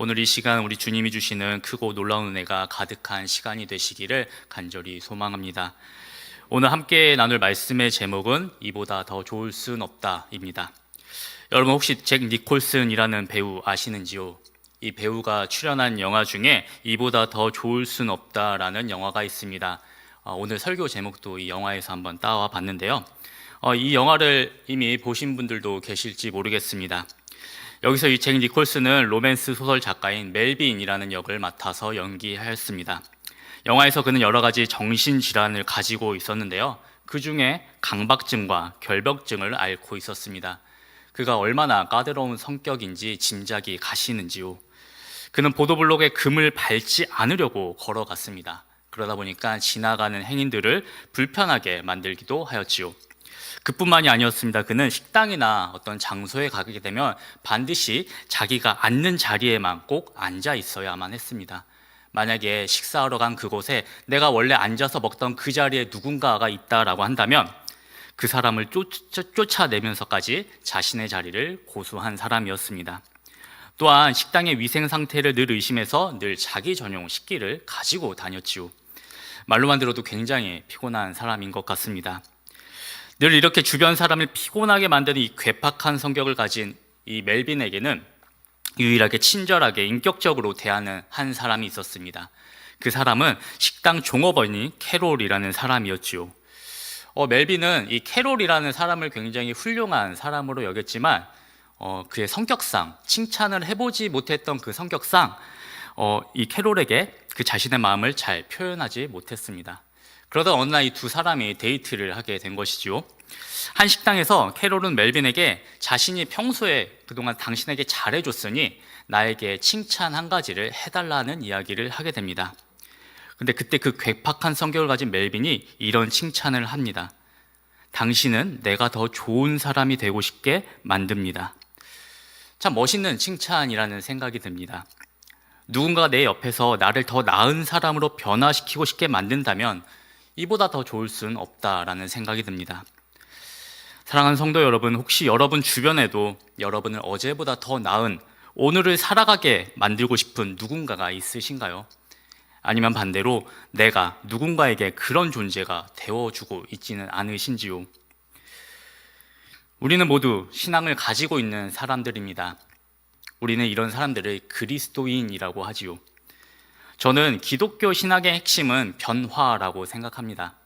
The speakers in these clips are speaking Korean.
오늘 이 시간 우리 주님이 주시는 크고 놀라운 은혜가 가득한 시간이 되시기를 간절히 소망합니다. 오늘 함께 나눌 말씀의 제목은 이보다 더 좋을 순 없다입니다. 여러분 혹시 잭 니콜슨이라는 배우 아시는지요? 이 배우가 출연한 영화 중에 이보다 더 좋을 순 없다라는 영화가 있습니다. 오늘 설교 제목도 이 영화에서 한번 따와 봤는데요. 이 영화를 이미 보신 분들도 계실지 모르겠습니다. 여기서 이 잭 니콜슨은 로맨스 소설 작가인 멜빈이라는 역을 맡아서 연기하였습니다. 영화에서 그는 여러 가지 정신질환을 가지고 있었는데요. 그 중에 강박증과 결벽증을 앓고 있었습니다. 그가 얼마나 까다로운 성격인지 짐작이 가시는지요. 그는 보도블록에 금을 밟지 않으려고 걸어갔습니다. 그러다 보니까 지나가는 행인들을 불편하게 만들기도 하였지요. 그뿐만이 아니었습니다. 그는 식당이나 어떤 장소에 가게 되면 반드시 자기가 앉는 자리에만 꼭 앉아 있어야만 했습니다. 만약에 식사하러 간 그곳에 내가 원래 앉아서 먹던 그 자리에 누군가가 있다라고 한다면 그 사람을 쫓아내면서까지 자신의 자리를 고수한 사람이었습니다. 또한 식당의 위생 상태를 늘 의심해서 늘 자기 전용 식기를 가지고 다녔지요. 말로만 들어도 굉장히 피곤한 사람인 것 같습니다. 늘 이렇게 주변 사람을 피곤하게 만드는 이 괴팍한 성격을 가진 이 멜빈에게는 유일하게 친절하게 인격적으로 대하는 한 사람이 있었습니다. 그 사람은 식당 종업원인 캐롤이라는 사람이었지요. 멜빈은 이 캐롤이라는 사람을 굉장히 훌륭한 사람으로 여겼지만 그의 성격상, 칭찬을 해보지 못했던 그 성격상 이 캐롤에게 그 자신의 마음을 잘 표현하지 못했습니다. 그러다 어느 날 이 두 사람이 데이트를 하게 된 것이죠. 한 식당에서 캐롤은 멜빈에게 자신이 평소에 그동안 당신에게 잘해줬으니 나에게 칭찬 한 가지를 해달라는 이야기를 하게 됩니다. 근데 그때 그 괴팍한 성격을 가진 멜빈이 이런 칭찬을 합니다. 당신은 내가 더 좋은 사람이 되고 싶게 만듭니다. 참 멋있는 칭찬이라는 생각이 듭니다. 누군가가 내 옆에서 나를 더 나은 사람으로 변화시키고 싶게 만든다면 이보다 더 좋을 순 없다라는 생각이 듭니다. 사랑하는 성도 여러분, 혹시 여러분 주변에도 여러분을 어제보다 더 나은 오늘을 살아가게 만들고 싶은 누군가가 있으신가요? 아니면 반대로 내가 누군가에게 그런 존재가 되어주고 있지는 않으신지요? 우리는 모두 신앙을 가지고 있는 사람들입니다. 우리는 이런 사람들을 그리스도인이라고 하지요. 저는 기독교 신학의 핵심은 변화라고 생각합니다.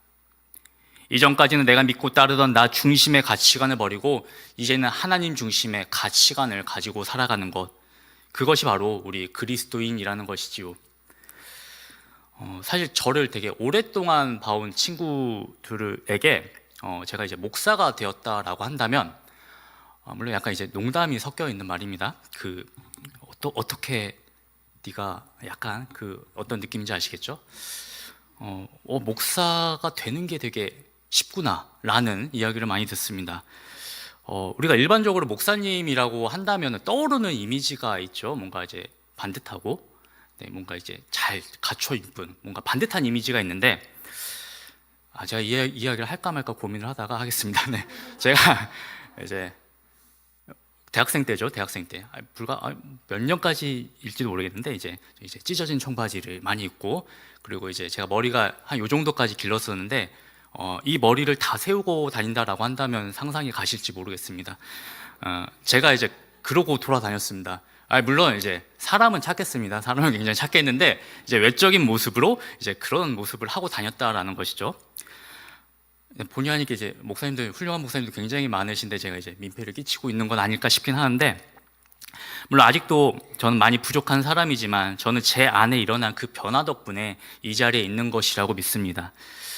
이전까지는 내가 믿고 따르던 나 중심의 가치관을 버리고 이제는 하나님 중심의 가치관을 가지고 살아가는 것, 그것이 바로 우리 그리스도인이라는 것이지요. 사실 저를 되게 오랫동안 봐온 친구들에게 제가 이제 목사가 되었다라고 한다면 물론 약간 이제 농담이 섞여 있는 말입니다. 어떻게 네가 약간 어떤 느낌인지 아시겠죠? 목사가 되는 게 되게 쉽구나 라는 이야기를 많이 듣습니다. 우리가 일반적으로 목사님이라고 한다면 떠오르는 이미지가 있죠. 뭔가 이제 반듯하고 뭔가 이제 잘 갖춰 입은 뭔가 반듯한 이미지가 있는데 제가 이 이야기를 할까 말까 고민을 하다가 하겠습니다. 네, 제가 이제 대학생 때죠. 대학생 때 불과 몇 년까지일지도 모르겠는데 이제 찢어진 청바지를 많이 입고 그리고 이제 제가 머리가 한 요 정도까지 길렀었는데 이 머리를 다 세우고 다닌다라고 한다면 상상이 가실지 모르겠습니다. 제가 이제 그러고 돌아다녔습니다. 물론 이제 사람은 착했습니다. 사람은 굉장히 착했는데 이제 외적인 모습으로 이제 그런 모습을 하고 다녔다라는 것이죠. 본의 아니게 이제 목사님들, 훌륭한 목사님도 굉장히 많으신데 제가 이제 민폐를 끼치고 있는 건 아닐까 싶긴 하는데, 물론 아직도 저는 많이 부족한 사람이지만 저는 제 안에 일어난 그 변화 덕분에 이 자리에 있는 것이라고 믿습니다.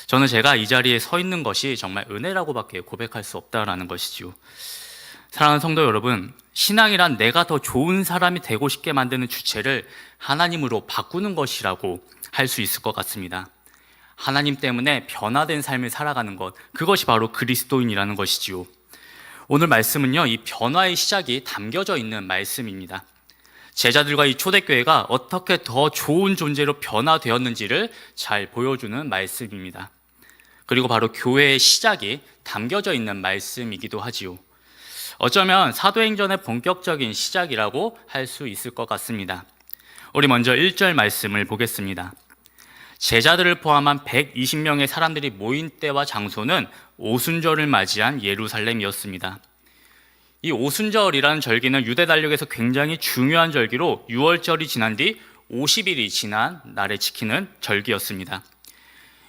저는 제가 이 자리에 서 있는 것이 정말 은혜라고밖에 고백할 수 없다라는 것이지요. 사랑하는 성도 여러분, 신앙이란 내가 더 좋은 사람이 되고 싶게 만드는 주체를 하나님으로 바꾸는 것이라고 할 수 있을 것 같습니다. 하나님 때문에 변화된 삶을 살아가는 것, 그것이 바로 그리스도인이라는 것이지요. 오늘 말씀은요, 이 변화의 시작이 담겨져 있는 말씀입니다. 제자들과 이 초대교회가 어떻게 더 좋은 존재로 변화되었는지를 잘 보여주는 말씀입니다. 그리고 바로 교회의 시작이 담겨져 있는 말씀이기도 하지요. 어쩌면 사도행전의 본격적인 시작이라고 할 수 있을 것 같습니다. 우리 먼저 1절 말씀을 보겠습니다. 제자들을 포함한 120명의 사람들이 모인 때와 장소는 오순절을 맞이한 예루살렘이었습니다. 이 오순절이라는 절기는 유대 달력에서 굉장히 중요한 절기로 6월절이 지난 뒤 50일이 지난 날에 지키는 절기였습니다.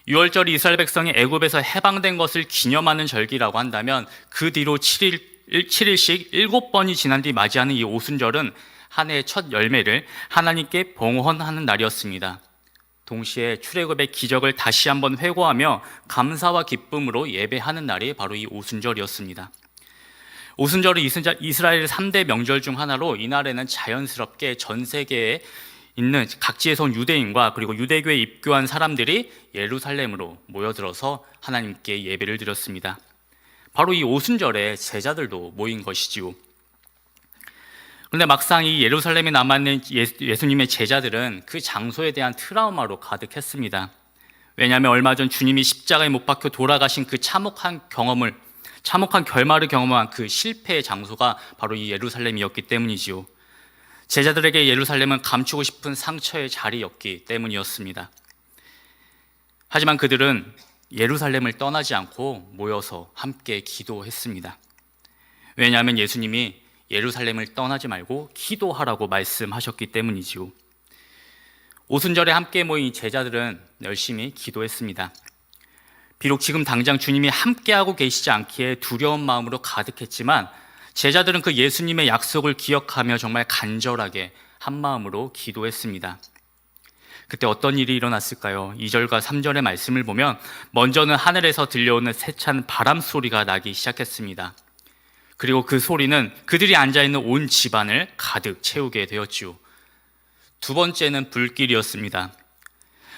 6월절이 이스라엘 백성이 애굽에서 해방된 것을 기념하는 절기라고 한다면 그 뒤로 7일씩 7번이 지난 뒤 맞이하는 이 오순절은 한 해의 첫 열매를 하나님께 봉헌하는 날이었습니다. 동시에 출애굽의 기적을 다시 한번 회고하며 감사와 기쁨으로 예배하는 날이 바로 이 오순절이었습니다. 오순절은 이스라엘의 3대 명절 중 하나로 이날에는 자연스럽게 전 세계에 있는 각지에서 온 유대인과 그리고 유대교에 입교한 사람들이 예루살렘으로 모여들어서 하나님께 예배를 드렸습니다. 바로 이 오순절에 제자들도 모인 것이지요. 그런데 막상 이 예루살렘에 남아있는 예수님의 제자들은 그 장소에 대한 트라우마로 가득했습니다. 왜냐하면 얼마 전 주님이 십자가에 못 박혀 돌아가신 그 참혹한 결말을 경험한 그 실패의 장소가 바로 이 예루살렘이었기 때문이지요. 제자들에게 예루살렘은 감추고 싶은 상처의 자리였기 때문이었습니다. 하지만 그들은 예루살렘을 떠나지 않고 모여서 함께 기도했습니다. 왜냐하면 예수님이 예루살렘을 떠나지 말고 기도하라고 말씀하셨기 때문이지요. 오순절에 함께 모인 제자들은 열심히 기도했습니다. 비록 지금 당장 주님이 함께하고 계시지 않기에 두려운 마음으로 가득했지만 제자들은 그 예수님의 약속을 기억하며 정말 간절하게 한 마음으로 기도했습니다. 그때 어떤 일이 일어났을까요? 2절과 3절의 말씀을 보면 먼저는 하늘에서 들려오는 세찬 바람 소리가 나기 시작했습니다. 그리고 그 소리는 그들이 앉아있는 온 집안을 가득 채우게 되었죠. 두 번째는 불길이었습니다.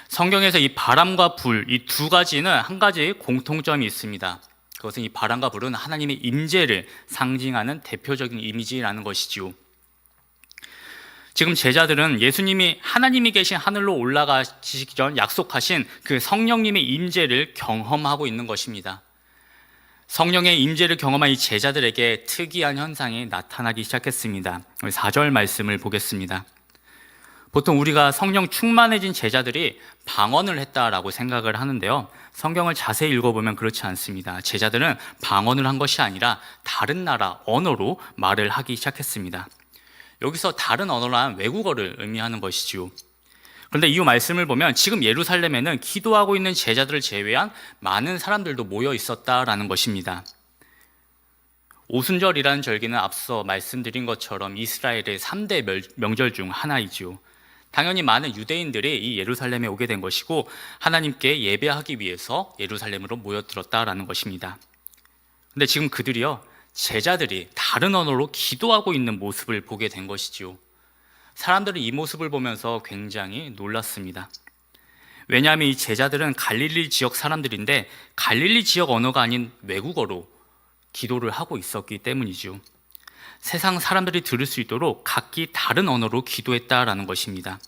성경에서 이 바람과 불, 이 두 가지는 한 가지 공통점이 있습니다. 그것은 이 바람과 불은 하나님의 임재를 상징하는 대표적인 이미지라는 것이지요. 지금 제자들은 예수님이 하나님이 계신 하늘로 올라가시기 전 약속하신 그 성령님의 임재를 경험하고 있는 것입니다. 성령의 임재를 경험한 이 제자들에게 특이한 현상이 나타나기 시작했습니다. 4절 말씀을 보겠습니다. 보통 우리가 성령 충만해진 제자들이 방언을 했다라고 생각을 하는데요. 성경을 자세히 읽어보면 그렇지 않습니다. 제자들은 방언을 한 것이 아니라 다른 나라 언어로 말을 하기 시작했습니다. 여기서 다른 언어란 외국어를 의미하는 것이지요. 그런데 이 말씀을 보면 지금 예루살렘에는 기도하고 있는 제자들을 제외한 많은 사람들도 모여 있었다라는 것입니다. 오순절이라는 절기는 앞서 말씀드린 것처럼 이스라엘의 3대 명절 중 하나이지요. 당연히 많은 유대인들이 이 예루살렘에 오게 된 것이고 하나님께 예배하기 위해서 예루살렘으로 모여들었다라는 것입니다. 근데 지금 그들이요, 제자들이 다른 언어로 기도하고 있는 모습을 보게 된 것이지요. 사람들은 이 모습을 보면서 굉장히 놀랐습니다. 왜냐하면 이 제자들은 갈릴리 지역 사람들인데 갈릴리 지역 언어가 아닌 외국어로 기도를 하고 있었기 때문이죠. 세상 사람들이 들을 수 있도록 각기 다른 언어로 기도했다라는 것입니다.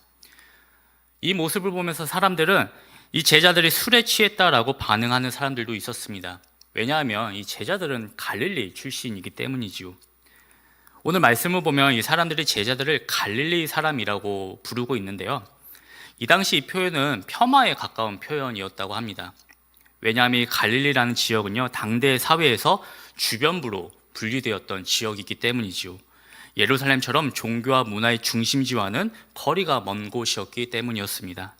이 모습을 보면서 사람들은 이 제자들이 술에 취했다라고 반응하는 사람들도 있었습니다. 왜냐하면 이 제자들은 갈릴리 출신이기 때문이지요. 오늘 말씀을 보면 이 사람들이 제자들을 갈릴리 사람이라고 부르고 있는데요. 이 당시 이 표현은 폄하에 가까운 표현이었다고 합니다. 왜냐하면 이 갈릴리라는 지역은요, 당대 사회에서 주변부로 분리되었던 지역이기 때문이지요. 예루살렘처럼 종교와 문화의 중심지와는 거리가 먼 곳이었기 때문이었습니다.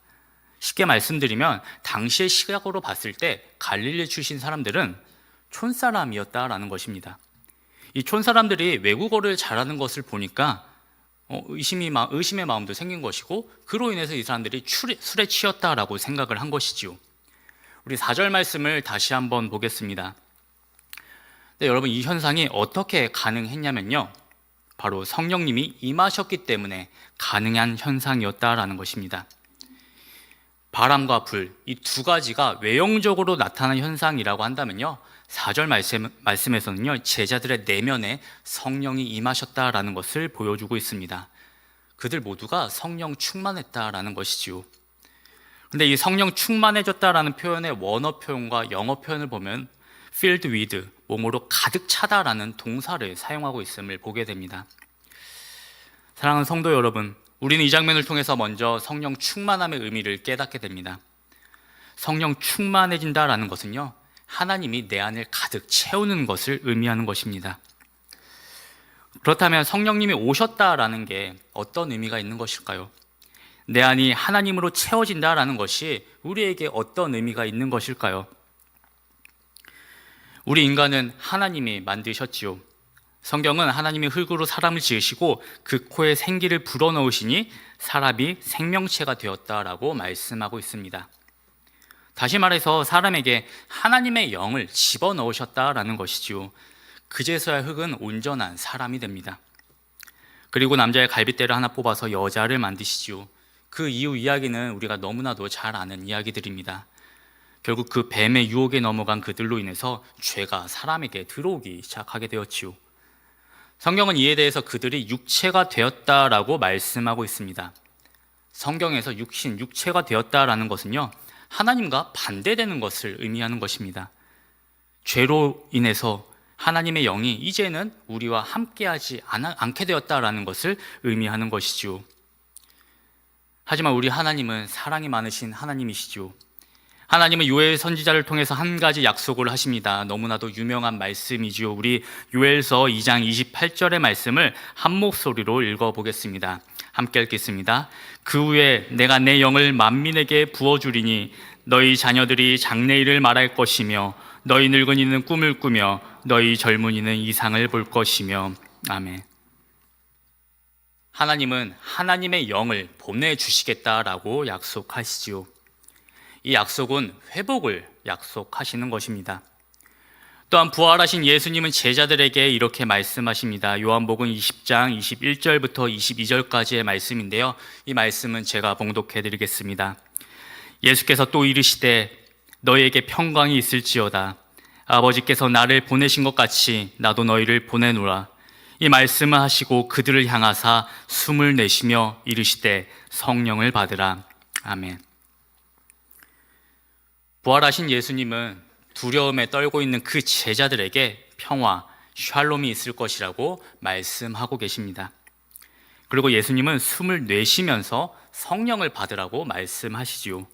쉽게 말씀드리면 당시의 시각으로 봤을 때 갈릴리 출신 사람들은 촌사람이었다라는 것입니다. 이 촌사람들이 외국어를 잘하는 것을 보니까 의심의 마음도 생긴 것이고 그로 인해서 이 사람들이 술에 취했다라고 생각을 한 것이지요. 우리 4절 말씀을 다시 한번 보겠습니다. 네, 여러분, 이 현상이 어떻게 가능했냐면요, 바로 성령님이 임하셨기 때문에 가능한 현상이었다라는 것입니다. 바람과 불, 이 두 가지가 외형적으로 나타난 현상이라고 한다면요, 4절 말씀에서는요, 제자들의 내면에 성령이 임하셨다라는 것을 보여주고 있습니다. 그들 모두가 성령 충만했다라는 것이지요. 그런데 이 성령 충만해졌다라는 표현의 원어 표현과 영어 표현을 보면 filled with, 몸으로 가득 차다라는 동사를 사용하고 있음을 보게 됩니다. 사랑하는 성도 여러분, 우리는 이 장면을 통해서 먼저 성령 충만함의 의미를 깨닫게 됩니다. 성령 충만해진다라는 것은요, 하나님이 내 안을 가득 채우는 것을 의미하는 것입니다. 그렇다면 성령님이 오셨다라는 게 어떤 의미가 있는 것일까요? 내 안이 하나님으로 채워진다라는 것이 우리에게 어떤 의미가 있는 것일까요? 우리 인간은 하나님이 만드셨지요. 성경은 하나님이 흙으로 사람을 지으시고 그 코에 생기를 불어넣으시니 사람이 생명체가 되었다라고 말씀하고 있습니다. 다시 말해서 사람에게 하나님의 영을 집어넣으셨다라는 것이지요. 그제서야 흙은 온전한 사람이 됩니다. 그리고 남자의 갈빗대를 하나 뽑아서 여자를 만드시지요. 그 이후 이야기는 우리가 너무나도 잘 아는 이야기들입니다. 결국 그 뱀의 유혹에 넘어간 그들로 인해서 죄가 사람에게 들어오기 시작하게 되었지요. 성경은 이에 대해서 그들이 육체가 되었다라고 말씀하고 있습니다. 성경에서 육체가 되었다라는 것은요, 하나님과 반대되는 것을 의미하는 것입니다. 죄로 인해서 하나님의 영이 이제는 우리와 함께하지 않게 되었다라는 것을 의미하는 것이죠. 하지만 우리 하나님은 사랑이 많으신 하나님이시죠. 하나님은 요엘 선지자를 통해서 한 가지 약속을 하십니다. 너무나도 유명한 말씀이지요. 우리 요엘서 2장 28절의 말씀을 한 목소리로 읽어보겠습니다. 함께 읽겠습니다. 그 후에 내가 내 영을 만민에게 부어주리니 너희 자녀들이 장래일을 말할 것이며 너희 늙은이는 꿈을 꾸며 너희 젊은이는 이상을 볼 것이며. 아멘. 하나님은 하나님의 영을 보내주시겠다라고 약속하시지요. 이 약속은 회복을 약속하시는 것입니다. 또한 부활하신 예수님은 제자들에게 이렇게 말씀하십니다. 요한복음 20장 21절부터 22절까지의 말씀인데요, 이 말씀은 제가 봉독해 드리겠습니다. 예수께서 또 이르시되 너희에게 평강이 있을지어다. 아버지께서 나를 보내신 것 같이 나도 너희를 보내노라. 이 말씀을 하시고 그들을 향하사 숨을 내쉬며 이르시되 성령을 받으라. 아멘. 부활하신 예수님은 두려움에 떨고 있는 그 제자들에게 평화, 샬롬이 있을 것이라고 말씀하고 계십니다. 그리고 예수님은 숨을 내쉬면서 성령을 받으라고 말씀하시지요.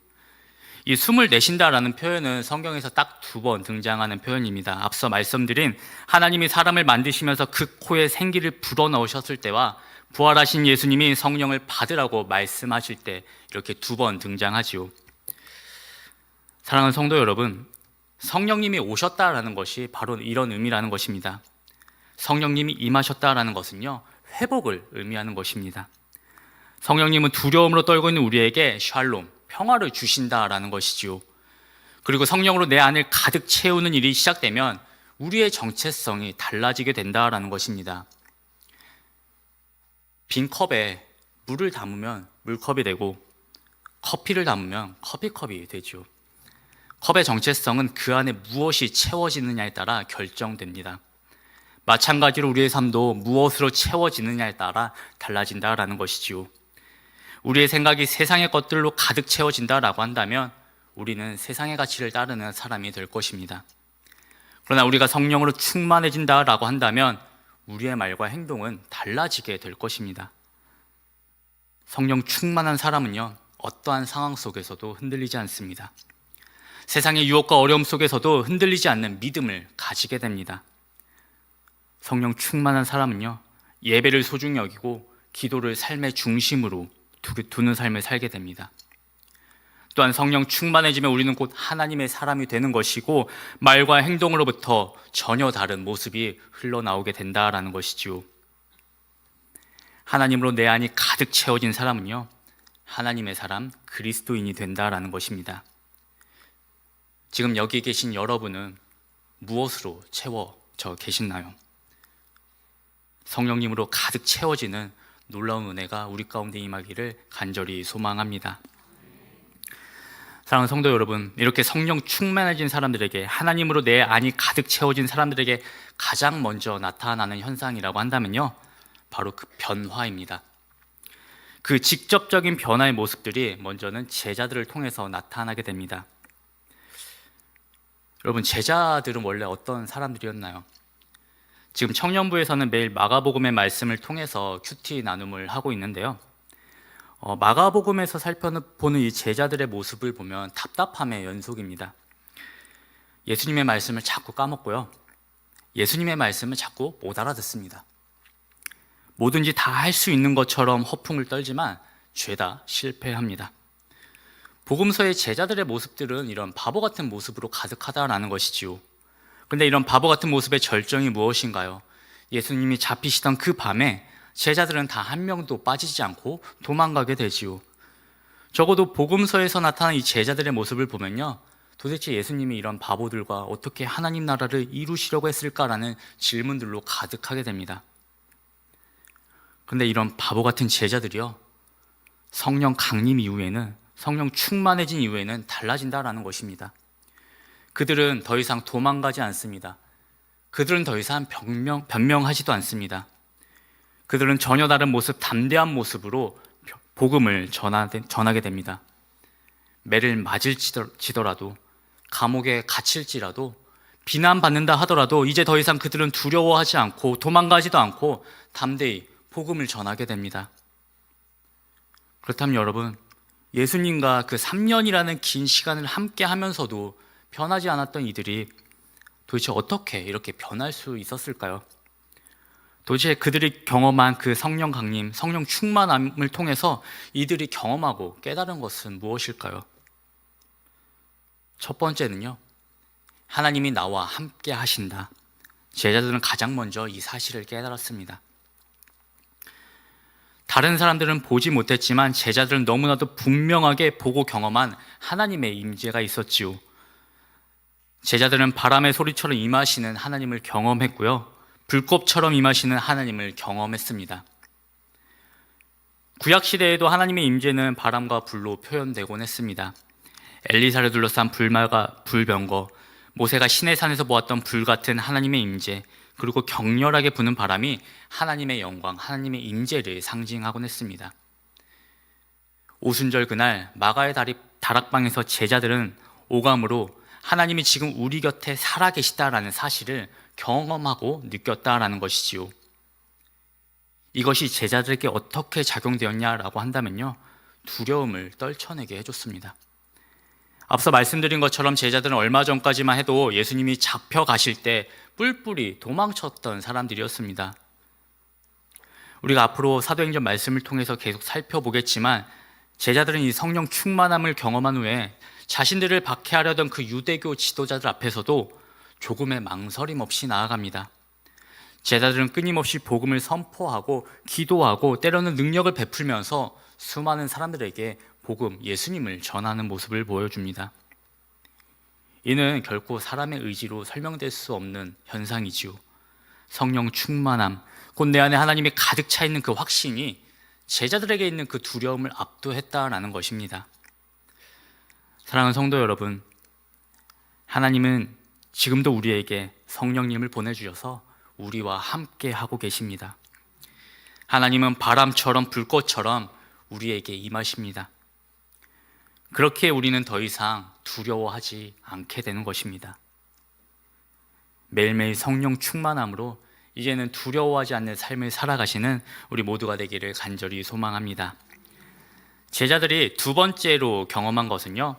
이 숨을 내쉰다라는 표현은 성경에서 딱 2번 등장하는 표현입니다. 앞서 말씀드린 하나님이 사람을 만드시면서 그 코에 생기를 불어넣으셨을 때와 부활하신 예수님이 성령을 받으라고 말씀하실 때 이렇게 2번 등장하지요. 사랑하는 성도 여러분, 성령님이 오셨다라는 것이 바로 이런 의미라는 것입니다. 성령님이 임하셨다라는 것은요, 회복을 의미하는 것입니다. 성령님은 두려움으로 떨고 있는 우리에게 샬롬, 평화를 주신다라는 것이지요. 그리고 성령으로 내 안을 가득 채우는 일이 시작되면 우리의 정체성이 달라지게 된다라는 것입니다. 빈 컵에 물을 담으면 물컵이 되고 커피를 담으면 커피컵이 되죠. 컵의 정체성은 그 안에 무엇이 채워지느냐에 따라 결정됩니다. 마찬가지로 우리의 삶도 무엇으로 채워지느냐에 따라 달라진다라는 것이지요. 우리의 생각이 세상의 것들로 가득 채워진다라고 한다면 우리는 세상의 가치를 따르는 사람이 될 것입니다. 그러나 우리가 성령으로 충만해진다라고 한다면 우리의 말과 행동은 달라지게 될 것입니다. 성령 충만한 사람은요, 어떠한 상황 속에서도 흔들리지 않습니다. 세상의 유혹과 어려움 속에서도 흔들리지 않는 믿음을 가지게 됩니다. 성령 충만한 사람은요, 예배를 소중히 여기고 기도를 삶의 중심으로 두는 삶을 살게 됩니다. 또한 성령 충만해지면 우리는 곧 하나님의 사람이 되는 것이고 말과 행동으로부터 전혀 다른 모습이 흘러나오게 된다라는 것이지요. 하나님으로 내 안이 가득 채워진 사람은요, 하나님의 사람, 그리스도인이 된다라는 것입니다. 지금 여기 계신 여러분은 무엇으로 채워져 계시나요? 성령님으로 가득 채워지는 놀라운 은혜가 우리 가운데 임하기를 간절히 소망합니다. 사랑하는 성도 여러분, 이렇게 성령 충만해진 사람들에게, 하나님으로 내 안이 가득 채워진 사람들에게 가장 먼저 나타나는 현상이라고 한다면요, 바로 그 변화입니다. 그 직접적인 변화의 모습들이 먼저는 제자들을 통해서 나타나게 됩니다. 여러분, 제자들은 원래 어떤 사람들이었나요? 지금 청년부에서는 매일 마가복음의 말씀을 통해서 큐티 나눔을 하고 있는데요, 마가복음에서 살펴보는 이 제자들의 모습을 보면 답답함의 연속입니다. 예수님의 말씀을 자꾸 까먹고요. 예수님의 말씀을 자꾸 못 알아듣습니다. 뭐든지 다 할 수 있는 것처럼 허풍을 떨지만 죄다 실패합니다. 복음서의 제자들의 모습들은 이런 바보 같은 모습으로 가득하다라는 것이지요. 그런데 이런 바보 같은 모습의 절정이 무엇인가요? 예수님이 잡히시던 그 밤에 제자들은 다 한 명도 빠지지 않고 도망가게 되지요. 적어도 복음서에서 나타난 이 제자들의 모습을 보면요, 도대체 예수님이 이런 바보들과 어떻게 하나님 나라를 이루시려고 했을까라는 질문들로 가득하게 됩니다. 그런데 이런 바보 같은 제자들이요, 성령 강림 이후에는, 성령 충만해진 이후에는 달라진다라는 것입니다. 그들은 더 이상 도망가지 않습니다. 그들은 더 이상 변명하지도 않습니다. 그들은 전혀 다른 모습, 담대한 모습으로 복음을 전하게 됩니다. 매를 맞을지더라도, 감옥에 갇힐지라도, 비난받는다 하더라도 이제 더 이상 그들은 두려워하지 않고 도망가지도 않고 담대히 복음을 전하게 됩니다. 그렇다면 여러분, 예수님과 그 3년이라는 긴 시간을 함께 하면서도 변하지 않았던 이들이 도대체 어떻게 이렇게 변할 수 있었을까요? 도대체 그들이 경험한 그 성령 강림, 성령 충만함을 통해서 이들이 경험하고 깨달은 것은 무엇일까요? 첫 번째는요, 하나님이 나와 함께 하신다. 제자들은 가장 먼저 이 사실을 깨달았습니다. 다른 사람들은 보지 못했지만 제자들은 너무나도 분명하게 보고 경험한 하나님의 임재가 있었지요. 제자들은 바람의 소리처럼 임하시는 하나님을 경험했고요, 불꽃처럼 임하시는 하나님을 경험했습니다. 구약시대에도 하나님의 임재는 바람과 불로 표현되곤 했습니다. 엘리사를 둘러싼 불병거, 모세가 시내산에서 보았던 불같은 하나님의 임재, 그리고 격렬하게 부는 바람이 하나님의 영광, 하나님의 임재를 상징하곤 했습니다. 오순절 그날 마가의 다락방에서 제자들은 오감으로 하나님이 지금 우리 곁에 살아계시다라는 사실을 경험하고 느꼈다라는 것이지요. 이것이 제자들에게 어떻게 작용되었냐라고 한다면요, 두려움을 떨쳐내게 해줬습니다. 앞서 말씀드린 것처럼 제자들은 얼마 전까지만 해도 예수님이 잡혀가실 때 뿔뿔이 도망쳤던 사람들이었습니다. 우리가 앞으로 사도행전 말씀을 통해서 계속 살펴보겠지만 제자들은 이 성령 충만함을 경험한 후에 자신들을 박해하려던 그 유대교 지도자들 앞에서도 조금의 망설임 없이 나아갑니다. 제자들은 끊임없이 복음을 선포하고 기도하고 때로는 능력을 베풀면서 수많은 사람들에게 복음, 예수님을 전하는 모습을 보여줍니다. 이는 결코 사람의 의지로 설명될 수 없는 현상이지요. 성령 충만함, 곧 내 안에 하나님이 가득 차 있는 그 확신이 제자들에게 있는 그 두려움을 압도했다라는 것입니다. 사랑하는 성도 여러분, 하나님은 지금도 우리에게 성령님을 보내주셔서 우리와 함께 하고 계십니다. 하나님은 바람처럼 불꽃처럼 우리에게 임하십니다. 그렇게 우리는 더 이상 두려워하지 않게 되는 것입니다. 매일매일 성령 충만함으로 이제는 두려워하지 않는 삶을 살아가시는 우리 모두가 되기를 간절히 소망합니다. 제자들이 두 번째로 경험한 것은요,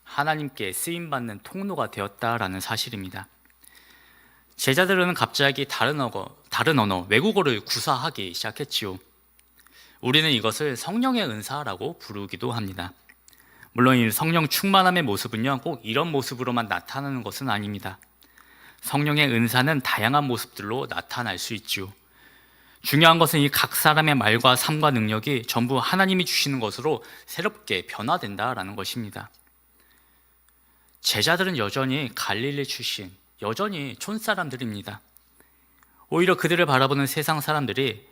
하나님께 쓰임받는 통로가 되었다라는 사실입니다. 제자들은 갑자기 다른 언어, 외국어를 구사하기 시작했지요. 우리는 이것을 성령의 은사라고 부르기도 합니다. 물론 이 성령 충만함의 모습은요, 꼭 이런 모습으로만 나타나는 것은 아닙니다. 성령의 은사는 다양한 모습들로 나타날 수 있죠. 중요한 것은 이 각 사람의 말과 삶과 능력이 전부 하나님이 주시는 것으로 새롭게 변화된다라는 것입니다. 제자들은 여전히 갈릴리 출신, 여전히 촌사람들입니다. 오히려 그들을 바라보는 세상 사람들이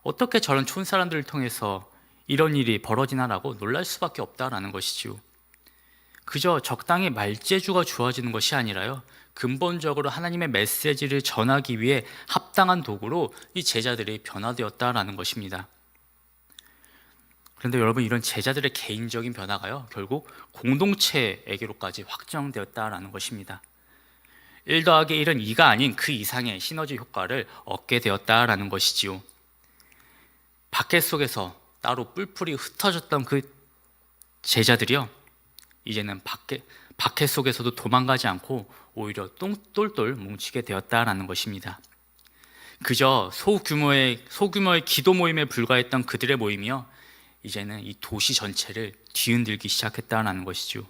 어떻게 저런 촌사람들을 통해서 이런 일이 벌어지나라고 놀랄 수밖에 없다라는 것이지요. 그저 적당히 말재주가 좋아지는 것이 아니라요, 근본적으로 하나님의 메시지를 전하기 위해 합당한 도구로 이 제자들이 변화되었다라는 것입니다. 그런데 여러분, 이런 제자들의 개인적인 변화가요, 결국 공동체에게로까지 확정되었다라는 것입니다. 1 더하기 1은 2가 아닌 그 이상의 시너지 효과를 얻게 되었다라는 것이지요. 박해 속에서 따로 뿔뿔이 흩어졌던 그 제자들이요, 이제는 박해 속에서도 도망가지 않고 오히려 똘똘 뭉치게 되었다라는 것입니다. 그저 소규모의 기도 모임에 불과했던 그들의 모임이요, 이제는 이 도시 전체를 뒤흔들기 시작했다라는 것이죠.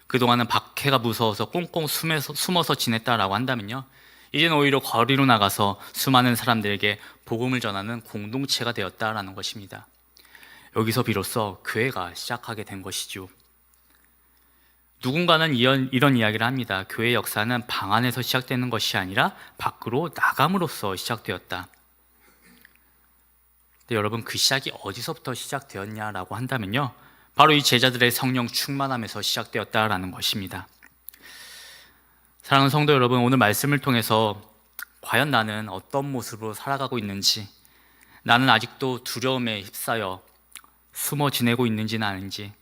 그동안은 박해가 무서워서 꽁꽁 숨어서 지냈다라고 한다면요, 이제는 오히려 거리로 나가서 수많은 사람들에게 복음을 전하는 공동체가 되었다라는 것입니다. 여기서 비로소 교회가 시작하게 된 것이죠. 누군가는 이런 이야기를 합니다. 교회의 역사는 방 안에서 시작되는 것이 아니라 밖으로 나감으로써 시작되었다. 근데 여러분, 그 시작이 어디서부터 시작되었냐라고 한다면요, 바로 이 제자들의 성령 충만함에서 시작되었다라는 것입니다. 사랑하는 성도 여러분, 오늘 말씀을 통해서 과연 나는 어떤 모습으로 살아가고 있는지, 나는 아직도 두려움에 휩싸여 숨어 지내고 있는지는 아닌지,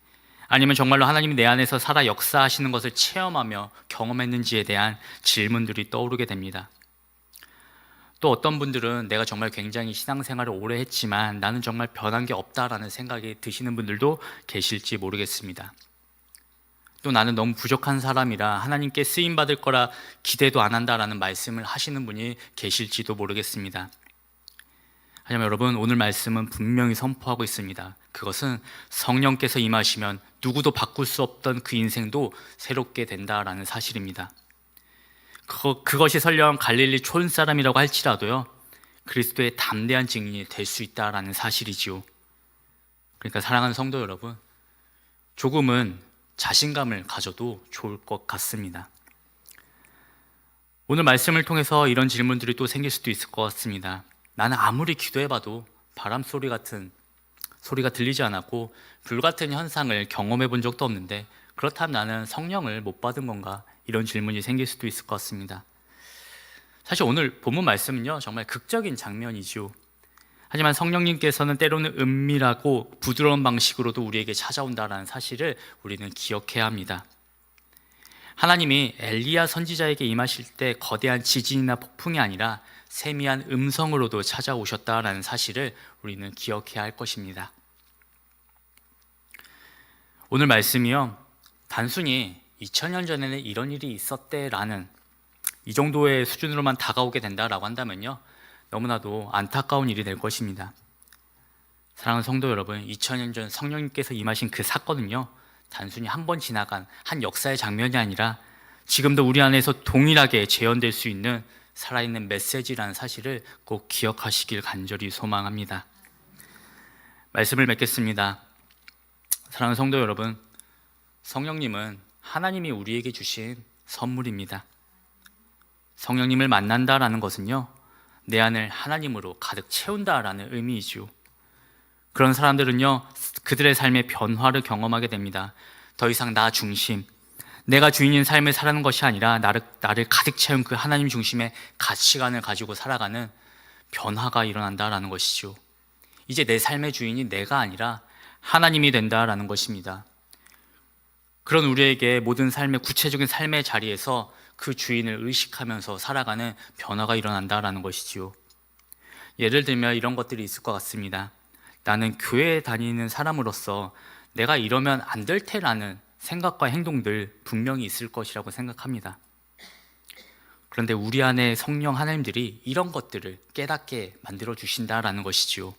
아니면 정말로 하나님이 내 안에서 살아 역사하시는 것을 체험하며 경험했는지에 대한 질문들이 떠오르게 됩니다. 또 어떤 분들은 내가 정말 굉장히 신앙생활을 오래 했지만 나는 정말 변한 게 없다라는 생각이 드시는 분들도 계실지 모르겠습니다. 또 나는 너무 부족한 사람이라 하나님께 쓰임받을 거라 기대도 안 한다라는 말씀을 하시는 분이 계실지도 모르겠습니다. 하지만 여러분, 오늘 말씀은 분명히 선포하고 있습니다. 그것은 성령께서 임하시면 누구도 바꿀 수 없던 그 인생도 새롭게 된다라는 사실입니다. 그것이 설령 갈릴리 촌 사람이라고 할지라도요, 그리스도의 담대한 증인이 될 수 있다라는 사실이지요. 그러니까 사랑하는 성도 여러분, 조금은 자신감을 가져도 좋을 것 같습니다. 오늘 말씀을 통해서 이런 질문들이 또 생길 수도 있을 것 같습니다. 나는 아무리 기도해봐도 바람 소리 같은 소리가 들리지 않았고 불같은 현상을 경험해 본 적도 없는데, 그렇다면 나는 성령을 못 받은 건가? 이런 질문이 생길 수도 있을 것 같습니다. 사실 오늘 본문 말씀은요, 정말 극적인 장면이죠. 하지만 성령님께서는 때로는 은밀하고 부드러운 방식으로도 우리에게 찾아온다는 사실을 우리는 기억해야 합니다. 하나님이 엘리야 선지자에게 임하실 때 거대한 지진이나 폭풍이 아니라 세미한 음성으로도 찾아오셨다라는 사실을 우리는 기억해야 할 것입니다. 오늘 말씀이요, 단순히 2000년 전에는 이런 일이 있었대라는 이 정도의 수준으로만 다가오게 된다라고 한다면요, 너무나도 안타까운 일이 될 것입니다. 사랑하는 성도 여러분, 2000년 전 성령님께서 임하신 그 사건은요, 단순히 한 번 지나간 한 역사의 장면이 아니라 지금도 우리 안에서 동일하게 재현될 수 있는 살아있는 메시지라는 사실을 꼭 기억하시길 간절히 소망합니다. 말씀을 맺겠습니다. 사랑하는 성도 여러분, 성령님은 하나님이 우리에게 주신 선물입니다. 성령님을 만난다라는 것은요, 내 안을 하나님으로 가득 채운다라는 의미이죠. 그런 사람들은요, 그들의 삶의 변화를 경험하게 됩니다. 더 이상 나 중심, 내가 주인인 삶을 살아가는 것이 아니라 나를 가득 채운 그 하나님 중심의 가치관을 가지고 살아가는 변화가 일어난다라는 것이죠. 이제 내 삶의 주인이 내가 아니라 하나님이 된다라는 것입니다. 그런 우리에게 모든 삶의 구체적인 삶의 자리에서 그 주인을 의식하면서 살아가는 변화가 일어난다라는 것이지요. 예를 들면 이런 것들이 있을 것 같습니다. 나는 교회에 다니는 사람으로서 내가 이러면 안 될 테라는 생각과 행동들 분명히 있을 것이라고 생각합니다. 그런데 우리 안에 성령 하나님들이 이런 것들을 깨닫게 만들어 주신다라는 것이지요.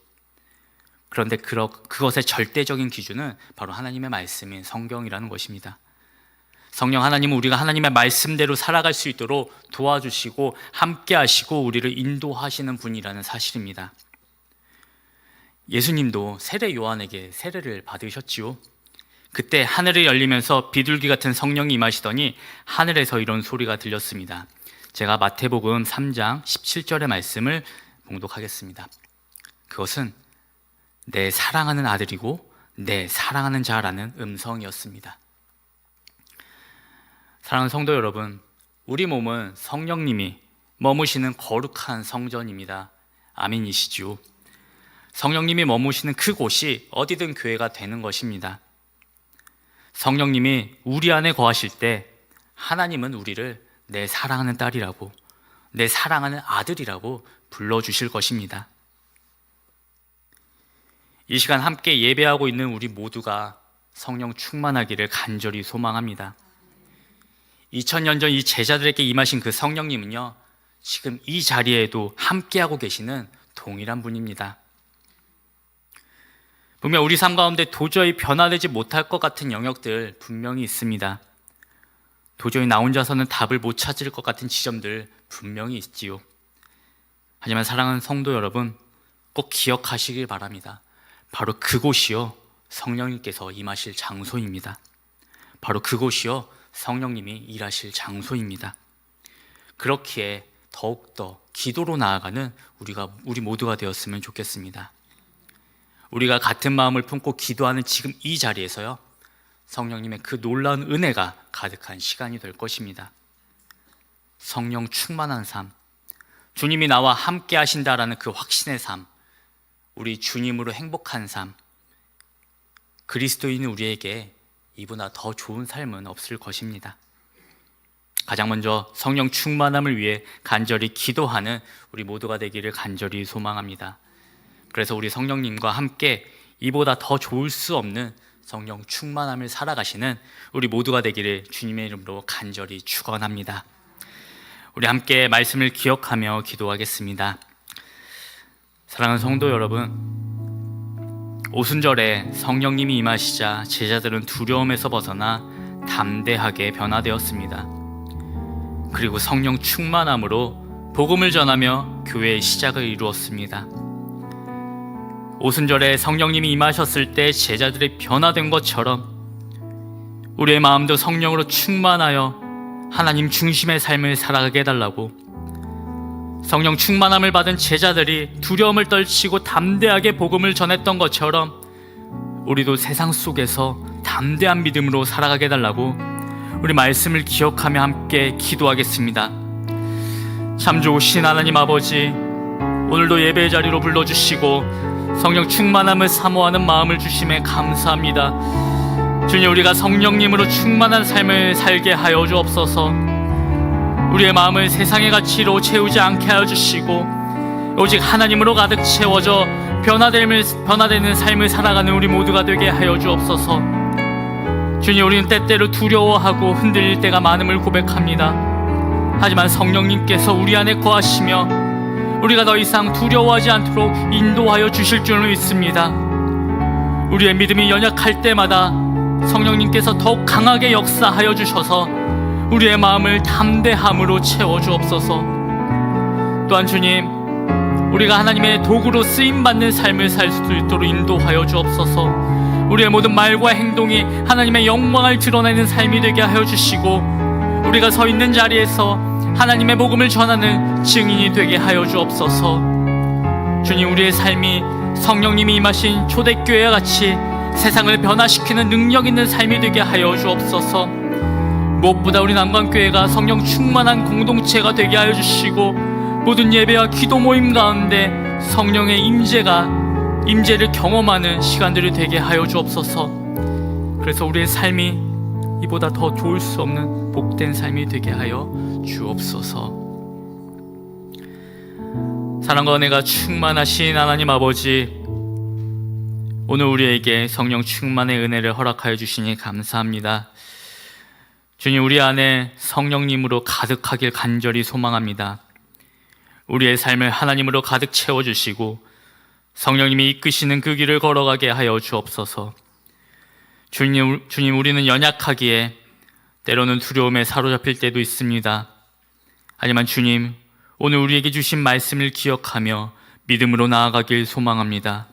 그런데 그것의 절대적인 기준은 바로 하나님의 말씀인 성경이라는 것입니다. 성령 하나님은 우리가 하나님의 말씀대로 살아갈 수 있도록 도와주시고 함께 하시고 우리를 인도하시는 분이라는 사실입니다. 예수님도 세례 요한에게 세례를 받으셨지요. 그때 하늘이 열리면서 비둘기 같은 성령이 임하시더니 하늘에서 이런 소리가 들렸습니다. 제가 마태복음 3장 17절의 말씀을 봉독하겠습니다. 그것은 내 사랑하는 아들이고 내 사랑하는 자라는 음성이었습니다. 사랑하는 성도 여러분, 우리 몸은 성령님이 머무시는 거룩한 성전입니다. 아멘이시죠? 성령님이 머무시는 그곳이 어디든 교회가 되는 것입니다. 성령님이 우리 안에 거하실 때 하나님은 우리를 내 사랑하는 딸이라고, 내 사랑하는 아들이라고 불러주실 것입니다. 이 시간 함께 예배하고 있는 우리 모두가 성령 충만하기를 간절히 소망합니다. 2000년 전 이 제자들에게 임하신 그 성령님은요, 지금 이 자리에도 함께하고 계시는 동일한 분입니다. 분명 우리 삶 가운데 도저히 변화되지 못할 것 같은 영역들 분명히 있습니다. 도저히 나 혼자서는 답을 못 찾을 것 같은 지점들 분명히 있지요. 하지만 사랑하는 성도 여러분, 꼭 기억하시길 바랍니다. 바로 그곳이요, 성령님께서 임하실 장소입니다. 바로 그곳이요, 성령님이 일하실 장소입니다. 그렇기에 더욱더 기도로 나아가는 우리 모두가 되었으면 좋겠습니다. 우리가 같은 마음을 품고 기도하는 지금 이 자리에서요, 성령님의 그 놀라운 은혜가 가득한 시간이 될 것입니다. 성령 충만한 삶, 주님이 나와 함께 하신다라는 그 확신의 삶, 우리 주님으로 행복한 삶, 그리스도인은 우리에게 이보다 더 좋은 삶은 없을 것입니다. 가장 먼저 성령 충만함을 위해 간절히 기도하는 우리 모두가 되기를 간절히 소망합니다. 그래서 우리 성령님과 함께 이보다 더 좋을 수 없는 성령 충만함을 살아가시는 우리 모두가 되기를 주님의 이름으로 간절히 축원합니다. 우리 함께 말씀을 기억하며 기도하겠습니다. 사랑하는 성도 여러분, 오순절에 성령님이 임하시자 제자들은 두려움에서 벗어나 담대하게 변화되었습니다. 그리고 성령 충만함으로 복음을 전하며 교회의 시작을 이루었습니다. 오순절에 성령님이 임하셨을 때 제자들이 변화된 것처럼 우리의 마음도 성령으로 충만하여 하나님 중심의 삶을 살아가게 해달라고, 성령 충만함을 받은 제자들이 두려움을 떨치고 담대하게 복음을 전했던 것처럼 우리도 세상 속에서 담대한 믿음으로 살아가게 해달라고 우리 말씀을 기억하며 함께 기도하겠습니다. 참 좋으신 하나님 아버지, 오늘도 예배의 자리로 불러주시고 성령 충만함을 사모하는 마음을 주심에 감사합니다. 주님, 우리가 성령님으로 충만한 삶을 살게 하여 주옵소서. 우리의 마음을 세상의 가치로 채우지 않게 하여 주시고 오직 하나님으로 가득 채워져 변화되는 삶을 살아가는 우리 모두가 되게 하여 주옵소서. 주님, 우리는 때때로 두려워하고 흔들릴 때가 많음을 고백합니다. 하지만 성령님께서 우리 안에 거하시며 우리가 더 이상 두려워하지 않도록 인도하여 주실 줄 믿습니다. 우리의 믿음이 연약할 때마다 성령님께서 더욱 강하게 역사하여 주셔서 우리의 마음을 담대함으로 채워주옵소서. 또한 주님, 우리가 하나님의 도구로 쓰임받는 삶을 살 수 있도록 인도하여 주옵소서. 우리의 모든 말과 행동이 하나님의 영광을 드러내는 삶이 되게 하여 주시고 우리가 서 있는 자리에서 하나님의 복음을 전하는 증인이 되게 하여 주옵소서. 주님, 우리의 삶이 성령님이 임하신 초대교회와 같이 세상을 변화시키는 능력 있는 삶이 되게 하여 주옵소서. 무엇보다 우리 남관교회가 성령 충만한 공동체가 되게 하여 주시고 모든 예배와 기도 모임 가운데 성령의 임재를 경험하는 시간들이 되게 하여 주옵소서. 그래서 우리의 삶이 이보다 더 좋을 수 없는 복된 삶이 되게 하여 주옵소서. 사랑과 은혜가 충만하신 하나님 아버지, 오늘 우리에게 성령 충만의 은혜를 허락하여 주시니 감사합니다. 주님, 우리 안에 성령님으로 가득하길 간절히 소망합니다. 우리의 삶을 하나님으로 가득 채워주시고 성령님이 이끄시는 그 길을 걸어가게 하여 주옵소서. 주님, 우리는 연약하기에 때로는 두려움에 사로잡힐 때도 있습니다. 하지만 주님, 오늘 우리에게 주신 말씀을 기억하며 믿음으로 나아가길 소망합니다.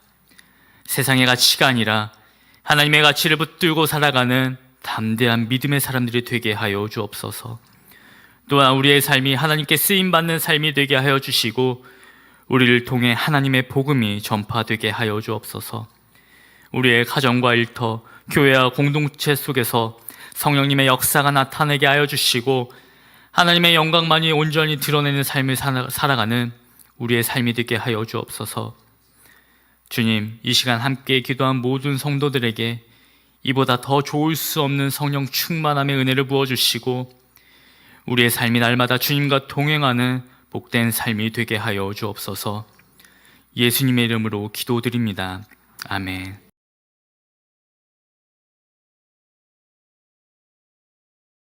세상의 가치가 아니라 하나님의 가치를 붙들고 살아가는 담대한 믿음의 사람들이 되게 하여 주옵소서. 또한 우리의 삶이 하나님께 쓰임받는 삶이 되게 하여 주시고 우리를 통해 하나님의 복음이 전파되게 하여 주옵소서. 우리의 가정과 일터, 교회와 공동체 속에서 성령님의 역사가 나타나게 하여 주시고 하나님의 영광만이 온전히 드러내는 삶을 살아가는 우리의 삶이 되게 하여 주옵소서. 주님, 이 시간 함께 기도한 모든 성도들에게 이보다 더 좋을 수 없는 성령 충만함의 은혜를 부어주시고 우리의 삶이 날마다 주님과 동행하는 복된 삶이 되게 하여 주옵소서. 예수님의 이름으로 기도드립니다. 아멘.